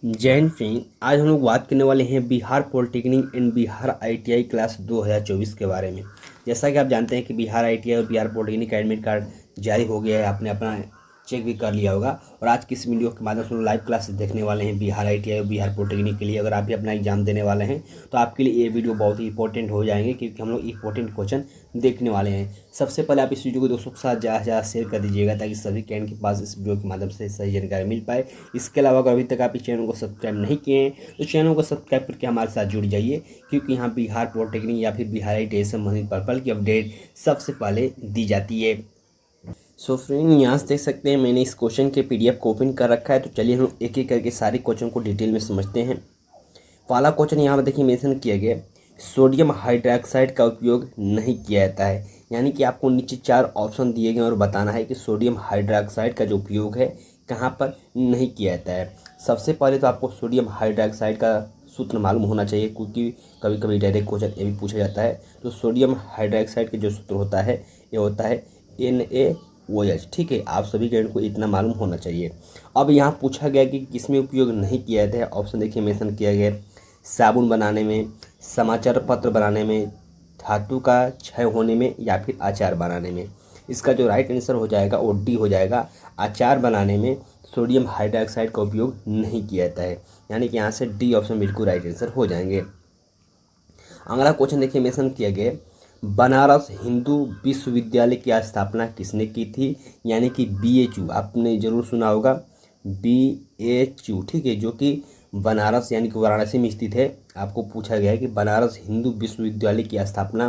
जय हिंद फ्रेंड। आज हम लोग बात करने वाले हैं Bihar polytechnic and Bihar ITI class 2024 के बारे में। जैसा कि आप जानते हैं कि बिहार आईटीआई और बिहार पॉलिटेक्निक का एडमिट कार्ड जारी हो गया है, आपने अपना चेक भी कर लिया होगा। और आज की इस वीडियो के माध्यम से लाइव क्लास देखने वाले हैं बिहार आईटीआई और बिहार पॉलिटेक्निक के लिए। अगर आप भी अपना एग्जाम देने वाले हैं तो आपके लिए ये वीडियो बहुत ही इंपॉर्टेंट हो जाएंगे, क्योंकि हम लोग इंपॉर्टेंट क्वेश्चन देखने वाले हैं। सबसे पहले आप इस वीडियो को दोस्तों के साथ ज़्यादा शेयर कर दीजिएगा, ताकि सभी कैंडिडेट के पास इस वीडियो के माध्यम से सही जानकारी मिल पाए। इसके अलावा अगर अभी तक आप इस चैनल को सब्सक्राइब नहीं किए हैं तो चैनल को सब्सक्राइब करके हमारे साथ जुड़ जाइए, क्योंकि यहाँ बिहार पॉलिटेक्निक या फिर बिहार आईटीआई से संबंधित पर्पल की अपडेट सबसे पहले दी जाती है। सो फ्रेंड, यहाँ से देख सकते हैं मैंने इस क्वेश्चन के पीडीएफ को ओपन कर रखा है। तो चलिए हम एक एक करके सारे क्वेश्चन को डिटेल में समझते हैं। पहला क्वेश्चन यहाँ पर देखिए मेंशन किया गया, सोडियम हाइड्रोक्साइड का उपयोग नहीं किया जाता है। यानी कि आपको नीचे 4 ऑप्शन दिए गए और बताना है कि सोडियम हाइड्रोक्साइड का जो उपयोग है कहाँ पर नहीं किया जाता है। सबसे पहले तो आपको सोडियम हाइड्रोक्साइड का सूत्र मालूम होना चाहिए, क्योंकि कभी कभी डायरेक्ट क्वेश्चन ये भी पूछा जाता है। तो सोडियम हाइड्रोक्साइड का जो सूत्र होता है ये होता है NaOH। ठीक है, आप सभी कैंडिडेट को इतना मालूम होना चाहिए। अब यहाँ पूछा गया कि किसमें उपयोग नहीं किया जाता है। ऑप्शन देखिए मेंशन किया गया, साबुन बनाने में, समाचार पत्र बनाने में, धातु का क्षय होने में, या फिर अचार बनाने में। इसका जो राइट आंसर हो जाएगा वो डी हो जाएगा। अचार बनाने में सोडियम हाइड्रोक्साइड का उपयोग नहीं किया जाता है, यानी कि यहाँ से डी ऑप्शन बिल्कुल राइट आंसर हो जाएंगे। अगला क्वेश्चन देखिए मेंशन किया गया, बनारस हिंदू विश्वविद्यालय की स्थापना किसने की थी। यानी कि BHU, आपने जरूर सुना होगा BHU। ठीक है, जो कि बनारस यानी कि वाराणसी में स्थित है। आपको पूछा गया है कि बनारस हिंदू विश्वविद्यालय की स्थापना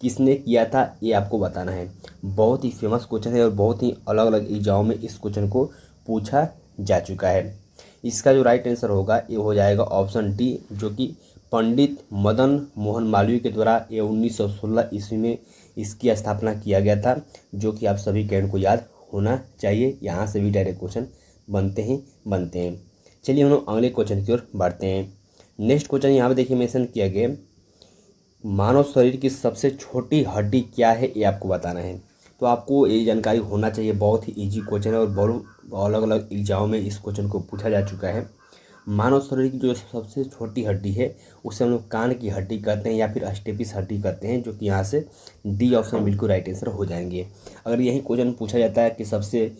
किसने किया था, ये आपको बताना है। बहुत ही फेमस क्वेश्चन है और बहुत ही अलग अलग एग्जाम में इस क्वेश्चन को पूछा जा चुका है। इसका जो राइट आंसर होगा ये हो जाएगा ऑप्शन डी, जो कि पंडित मदन मोहन मालवीय के द्वारा ये 1916 ईस्वी में इसकी स्थापना किया गया था, जो कि आप सभी कैंडिडेट को याद होना चाहिए। यहाँ से भी डायरेक्ट क्वेश्चन बनते हैं। चलिए हम लोग अगले क्वेश्चन की ओर बढ़ते हैं। नेक्स्ट क्वेश्चन यहाँ पे देखिए मेंशन किया गया, मानव शरीर की सबसे छोटी हड्डी क्या है, ये आपको बताना है। तो आपको ये जानकारी होना चाहिए। बहुत ही इजी क्वेश्चन है और बहुत अलग अलग एग्जाम में इस क्वेश्चन को पूछा जा चुका है। मानव शरीर की जो सबसे छोटी हड्डी है उसे हम लोग कान की हड्डी कहते हैं, या फिर अस्टेपिस हड्डी कहते हैं, जो कि यहाँ से डी ऑप्शन बिल्कुल राइट आंसर हो जाएंगे। अगर यही क्वेश्चन पूछा जाता है कि सबसे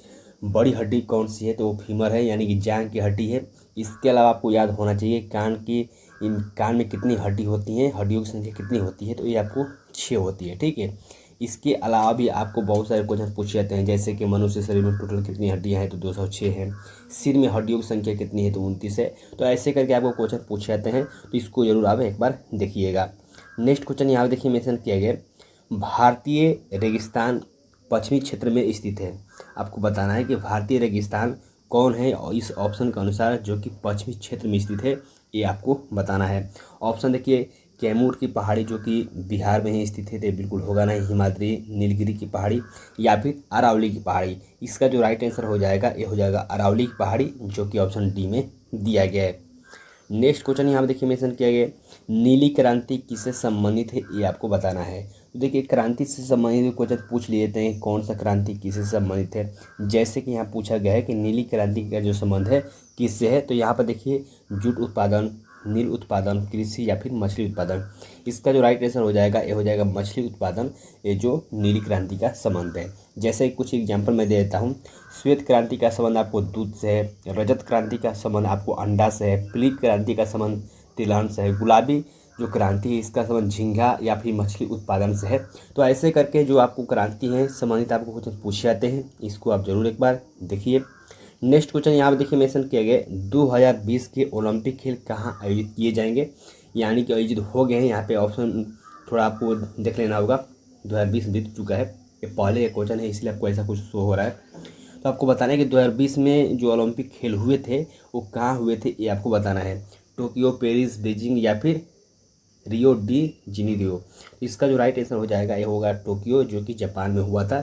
बड़ी हड्डी कौन सी है, तो वो फीमर है, यानी कि जांघ की हड्डी है। इसके अलावा आपको याद होना चाहिए कान में कितनी हड्डी होती हैं, हड्डियों की संख्या कितनी होती है, तो ये आपको 6 होती है। ठीक है, इसके अलावा भी आपको बहुत सारे क्वेश्चन पूछे जाते हैं, जैसे कि मनुष्य शरीर में टोटल कितनी हड्डियां हैं, तो 206 हैं। सिर में हड्डियों की संख्या कितनी है, तो 29 है। तो ऐसे करके आपको क्वेश्चन पूछे जाते हैं, तो इसको जरूर आप एक बार देखिएगा। नेक्स्ट क्वेश्चन यहाँ देखिए मेंशन किया गया, भारतीय रेगिस्तान पश्चिमी क्षेत्र में स्थित है। आपको बताना है कि भारतीय रेगिस्तान कौन है, और इस ऑप्शन के अनुसार जो कि पश्चिमी क्षेत्र में स्थित है ये आपको बताना है। ऑप्शन देखिए, कैमूर की पहाड़ी जो कि बिहार में ही स्थित है, तो बिल्कुल होगा नहीं। हिमाद्री नीलगिरी की पहाड़ी, या फिर अरावली की पहाड़ी। इसका जो राइट आंसर हो जाएगा ये हो जाएगा अरावली की पहाड़ी, जो कि ऑप्शन डी में दिया गया है। नेक्स्ट क्वेश्चन यहाँ पे देखिए मेंशन किया गया, नीली क्रांति किससे संबंधित है, ये आपको बताना है। तो देखिए, क्रांति से संबंधित क्वेश्चन पूछ लेते हैं, कौन सा क्रांति किससे संबंधित है। जैसे कि यहाँ पूछा गया है कि नीली क्रांति का जो संबंध है किससे है, तो यहाँ पर देखिए जूट उत्पादन, नील उत्पादन, कृषि, या फिर मछली उत्पादन। इसका जो राइट आंसर हो जाएगा ये हो जाएगा मछली उत्पादन, ये जो नीली क्रांति का संबंध है। जैसे कुछ एग्जाम्पल मैं दे देता हूँ। श्वेत क्रांति का संबंध आपको दूध से है, रजत क्रांति का संबंध आपको अंडा से है, पीली क्रांति का संबंध तिलहन से है, गुलाबी जो क्रांति है इसका संबंध झींगा या फिर मछली उत्पादन से है। तो ऐसे करके जो आपको क्रांति है संबंधित आपको क्वेश्चन पूछे जाते हैं, इसको आप जरूर एक बार देखिए। नेक्स्ट क्वेश्चन यहाँ पर देखिए मेंशन किया गया, 2020 के ओलंपिक खेल कहाँ आयोजित किए जाएंगे। यानी कि आयोजित हो गए हैं, यहाँ पे ऑप्शन थोड़ा आपको देख लेना होगा। 2020 बीत चुका है, ये पहले का क्वेश्चन है, इसलिए आपको ऐसा कुछ शो हो रहा है। तो आपको बताना है कि 2020 में जो ओलंपिक खेल हुए थे वो कहाँ हुए थे, ये आपको बताना है। टोक्यो, पेरिस, बीजिंग, या फिर रियो डी जेनेरियो। इसका जो राइट आंसर हो जाएगा ये होगा टोक्यो, जो कि जापान में हुआ था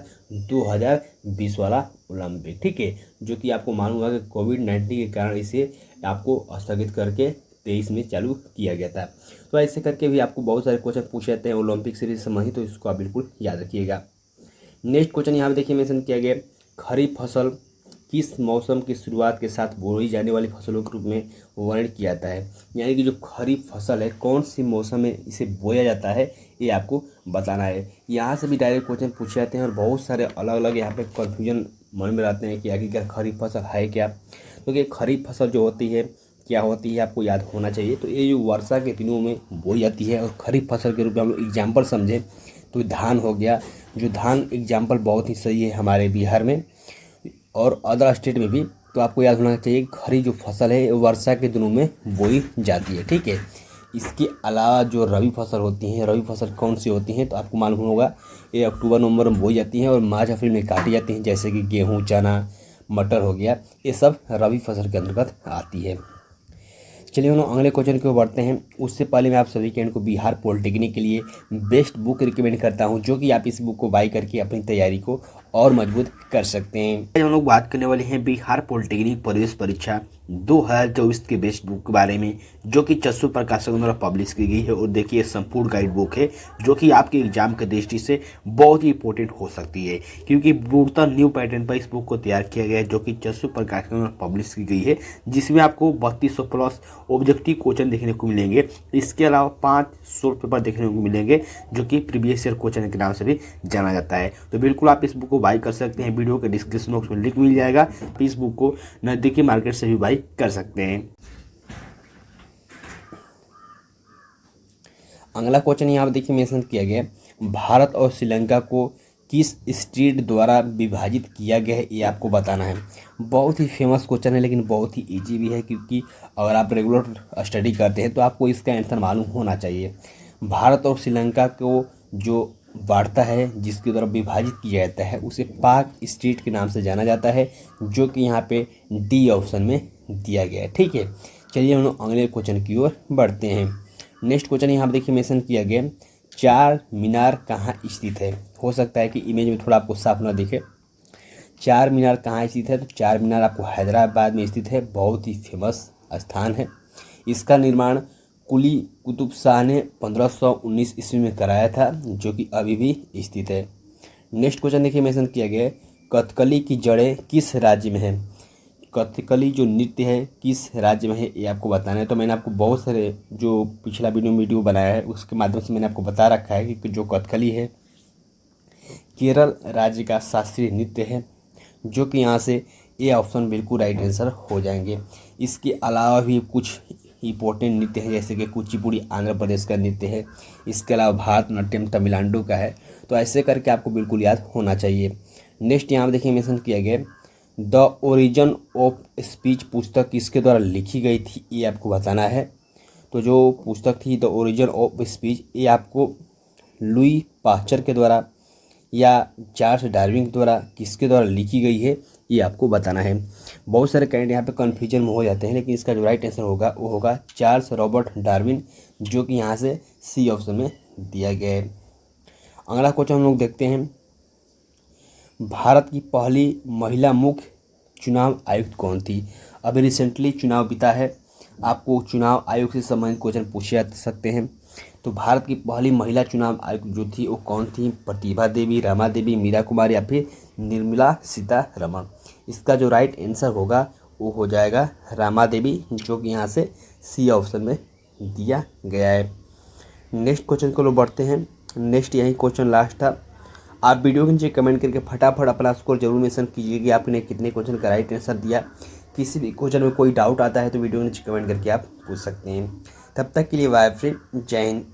2020 वाला ओलंपिक। ठीक है, जो कि आपको मालूम होगा कि कोविड-19 के कारण इसे आपको स्थगित करके 23 में चालू किया गया था। तो ऐसे करके भी आपको बहुत सारे क्वेश्चन पूछे जाते हैं ओलंपिक से भी संबंधित, तो इसको आप बिल्कुल याद रखिएगा। नेक्स्ट क्वेश्चन यहाँ पे देखिए मेंशन किया गया, खरीफ फसल किस मौसम की शुरुआत के साथ बोई जाने वाली फसलों के रूप में वर्णन किया जाता है। यानी कि जो खरीफ फसल है कौन सी मौसम में इसे बोया जाता है ये आपको बताना है। यहाँ से भी डायरेक्ट क्वेश्चन पूछे जाते हैं और बहुत सारे अलग अलग यहाँ पे कन्फ्यूजन मन में रहते हैं कि आखिर खरीफ फसल है क्या। क्योंकि खरीफ फसल जो होती है क्या होती है आपको याद होना चाहिए। तो ये जो वर्षा के दिनों में बोई जाती है और खरीफ फसल के रूप में हम लोग एग्जाम्पल समझें तो धान हो गया। जो धान एग्जाम्पल बहुत ही सही है हमारे बिहार में और अदर स्टेट में भी। तो आपको याद होना चाहिए खरीफ जो फसल है वर्षा के दिनों में बोई जाती है, ठीक है। इसके अलावा जो रबी फसल होती हैं, रबी फसल कौन सी होती हैं तो आपको मालूम होगा ये अक्टूबर नवंबर में बोई जाती हैं और मार्च अप्रैल में काटी जाती हैं। जैसे कि गेहूँ, चना, मटर हो गया, ये सब रबी फसल के अंतर्गत आती है। चलिए हम अगले क्वेश्चन की ओर बढ़ते हैं। उससे पहले मैं आप सभी के को बिहार पॉलिटेक्निक के लिए बेस्ट बुक रिकमेंड करता हूं, जो कि आप इस बुक को बाई करके अपनी तैयारी को और मजबूत कर सकते हैं। आज हम लोग बात करने वाले हैं बिहार पॉलिटेक्निक प्रवेश परीक्षा 2024 के बेस्ट बुक के बारे में, जो कि चस्सू प्रकाशक द्वारा पब्लिश की गई है। और देखिए संपूर्ण गाइड बुक है जो कि आपके एग्जाम के दृष्टि से बहुत ही इंपॉर्टेंट हो सकती है, क्योंकि पूर्णतः न्यू पैटर्न पर इस बुक को तैयार किया गया है, जो कि चस्सू प्रकाशक द्वारा पब्लिश की गई है, जिसमें आपको 3200 प्लस ऑब्जेक्टिव क्वेश्चन देखने को मिलेंगे। इसके अलावा 500 पेपर देखने को मिलेंगे, जो कि प्रीवियस ईयर क्वेश्चन के नाम से भी जाना जाता है। तो बिल्कुल आप इस बुक को बाई कर सकते हैं। वीडियो के डिस्क्रिप्शन बॉक्स में लिंक मिल जाएगा, तो इस बुक को नजदीकी मार्केट से भी बाई कर सकते हैं। अगला क्वेश्चन यहाँ पर देखिए मेंशन किया गया, भारत और श्रीलंका को किस स्टेट द्वारा विभाजित किया गया है ये आपको बताना है। बहुत ही फेमस क्वेश्चन है लेकिन बहुत ही इजी भी है, क्योंकि अगर आप रेगुलर स्टडी करते हैं तो आपको इसका आंसर मालूम होना चाहिए। भारत और श्रीलंका को जो वार्ता है जिसके द्वारा विभाजित किया जाता है उसे पाक स्टेट के नाम से जाना जाता है, जो कि यहाँ पे डी ऑप्शन में दिया गया है, ठीक है। चलिए हम लोग अगले क्वेश्चन की ओर बढ़ते हैं। नेक्स्ट क्वेश्चन यहाँ पर देखिए मेंशन किया गया, चार मीनार कहाँ स्थित है। हो सकता है कि इमेज में थोड़ा आपको साफ ना दिखे। चार मीनार कहाँ स्थित है तो चार मीनार आपको हैदराबाद में स्थित है, बहुत ही फेमस स्थान है। इसका निर्माण कुली कुतुब शाह ने 1519 ईस्वी में कराया था, जो कि अभी भी स्थित है। नेक्स्ट क्वेश्चन देखिए मेंशन किया गया है, कथकली की जड़ें किस राज्य में है। कथकली जो नृत्य है किस राज्य में है ये आपको बताना है। तो मैंने आपको बहुत सारे जो पिछला वीडियो बनाया है उसके माध्यम से मैंने आपको बता रखा है कि जो कथकली है केरल राज्य का शास्त्रीय नृत्य है, जो कि यहाँ से ए ऑप्शन बिल्कुल राइट आंसर हो जाएंगे। इसके अलावा भी कुछ इंपॉर्टेंट नृत्य है, जैसे कि कुचिपुड़ी आंध्र प्रदेश का नृत्य है। इसके अलावा भारतनाट्यम तमिलनाडु का है। तो ऐसे करके आपको बिल्कुल याद होना चाहिए। नेक्स्ट यहाँ देखिए मेंशन किया गया, द ओरिजिन ऑफ स्पीच पुस्तक किसके द्वारा लिखी गई थी ये आपको बताना है। तो जो पुस्तक थी द ओरिजिन ऑफ स्पीच ये आपको लुई पास्चर के द्वारा या चार्ल्स डार्विन के द्वारा किसके द्वारा लिखी गई है ये आपको बताना है। बहुत सारे कैंडिडेट यहाँ पे कन्फ्यूजन में हो जाते हैं, लेकिन इसका जो राइट आंसर होगा वो होगा चार्ल्स रॉबर्ट डार्विन, जो कि यहाँ से सी ऑप्शन में दिया गया है। अगला क्वेश्चन हम लोग देखते हैं, भारत की पहली महिला मुख्य चुनाव आयुक्त कौन थी। अभी रिसेंटली चुनाव बीता है, आपको चुनाव आयोग से संबंधित क्वेश्चन पूछे जा सकते हैं। तो भारत की पहली महिला चुनाव आयुक्त जो थी वो कौन थी, प्रतिभा देवी, रमा देवी, मीरा कुमार या फिर निर्मला सीतारमण। इसका जो राइट आंसर होगा वो हो जाएगा रमा देवी, जो कि यहाँ से सी ऑप्शन में दिया गया है। नेक्स्ट क्वेश्चन को लोग बढ़ते हैं। नेक्स्ट यही क्वेश्चन लास्ट था। आप वीडियो के नीचे कमेंट करके फटाफट अपना स्कोर जरूर मेंशन कीजिए कि आपने कितने क्वेश्चन का राइट आंसर दिया। किसी भी क्वेश्चन में कोई डाउट आता है तो वीडियो के नीचे कमेंट करके आप पूछ सकते हैं। तब तक के लिए बाय फ्रेंड, जय हिंद।